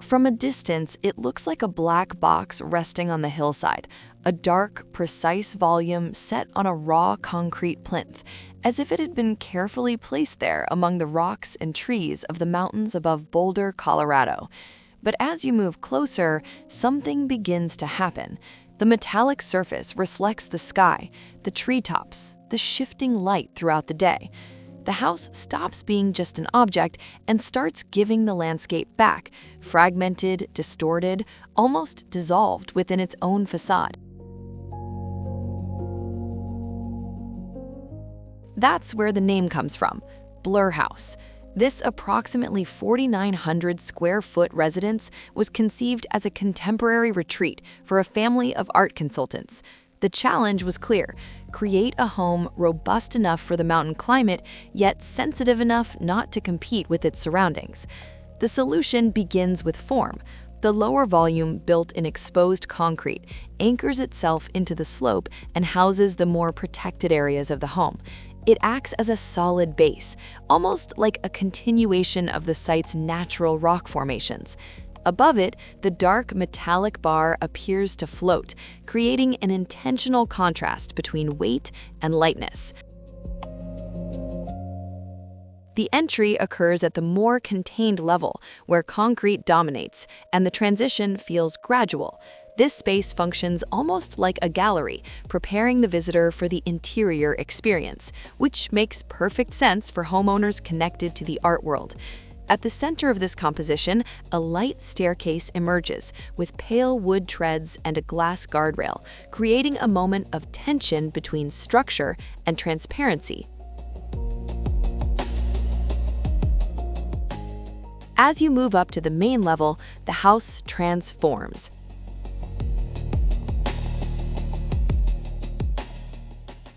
From a distance, it looks like a black box resting on the hillside, a dark, precise volume set on a raw concrete plinth, as if it had been carefully placed there among the rocks and trees of the mountains above Boulder, Colorado. But as you move closer, something begins to happen. The metallic surface reflects the sky, the treetops, the shifting light throughout the day. The house stops being just an object and starts giving the landscape back, fragmented, distorted, almost dissolved within its own facade. That's where the name comes from, Blur House. This approximately 4,900 square foot residence was conceived as a contemporary retreat for a family of art consultants. The challenge was clear: create a home robust enough for the mountain climate, yet sensitive enough not to compete with its surroundings. The solution begins with form. The lower volume, built in exposed concrete, anchors itself into the slope and houses the more protected areas of the home. It acts as a solid base, almost like a continuation of the site's natural rock formations. Above it, the dark metallic bar appears to float, creating an intentional contrast between weight and lightness. The entry occurs at the more contained level, where concrete dominates, and the transition feels gradual. This space functions almost like a gallery, preparing the visitor for the interior experience, which makes perfect sense for homeowners connected to the art world. At the center of this composition, a light staircase emerges, with pale wood treads and a glass guardrail, creating a moment of tension between structure and transparency. As you move up to the main level, the house transforms.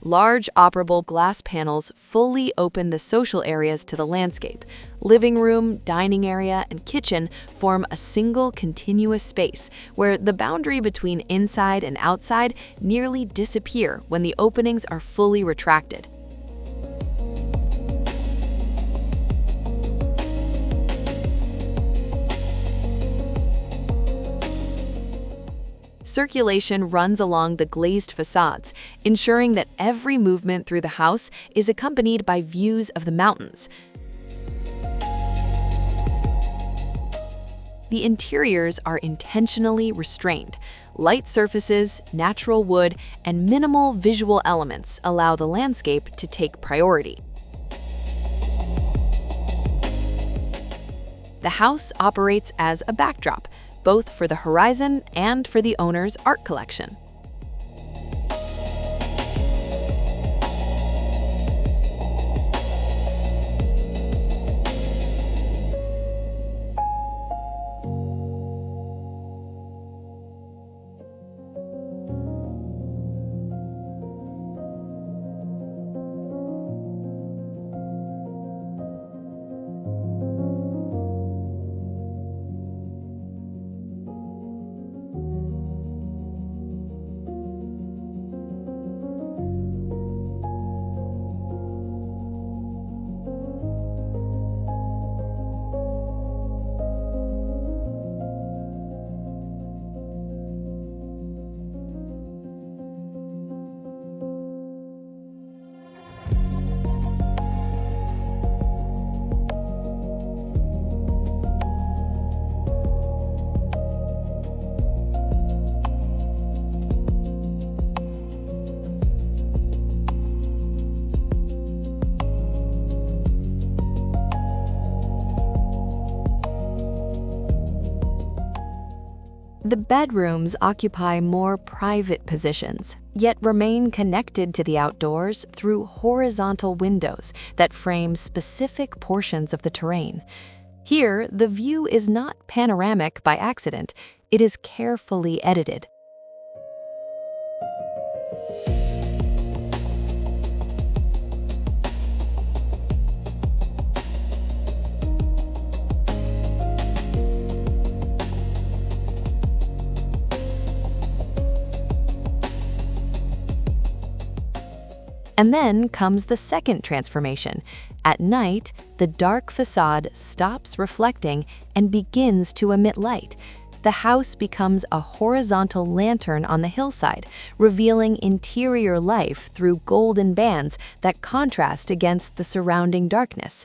Large operable glass panels fully open the social areas to the landscape. Living room, dining area, and kitchen form a single continuous space where the boundary between inside and outside nearly disappear when the openings are fully retracted. Circulation runs along the glazed facades, ensuring that every movement through the house is accompanied by views of the mountains. The interiors are intentionally restrained. Light surfaces, natural wood, and minimal visual elements allow the landscape to take priority. The house operates as a backdrop, both for the horizon and for the owner's art collection. The bedrooms occupy more private positions, yet remain connected to the outdoors through horizontal windows that frame specific portions of the terrain. Here, the view is not panoramic by accident, it is carefully edited. And then comes the second transformation. At night, the dark facade stops reflecting and begins to emit light. The house becomes a horizontal lantern on the hillside, revealing interior life through golden bands that contrast against the surrounding darkness.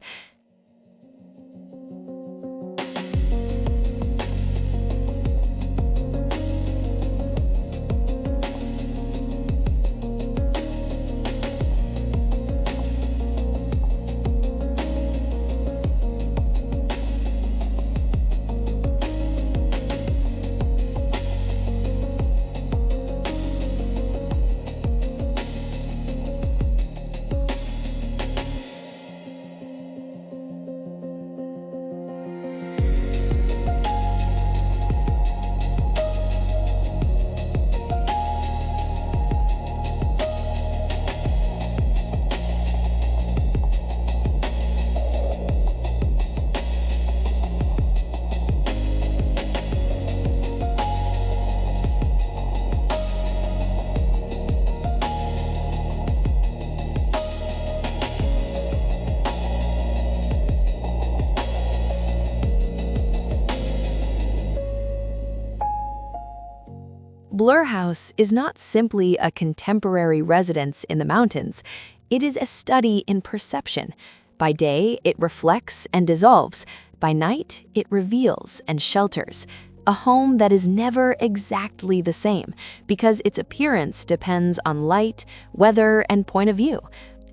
Blur House is not simply a contemporary residence in the mountains. It is a study in perception. By day, it reflects and dissolves. By night, it reveals and shelters. A home that is never exactly the same, because its appearance depends on light, weather, and point of view.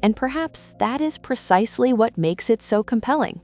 And perhaps that is precisely what makes it so compelling.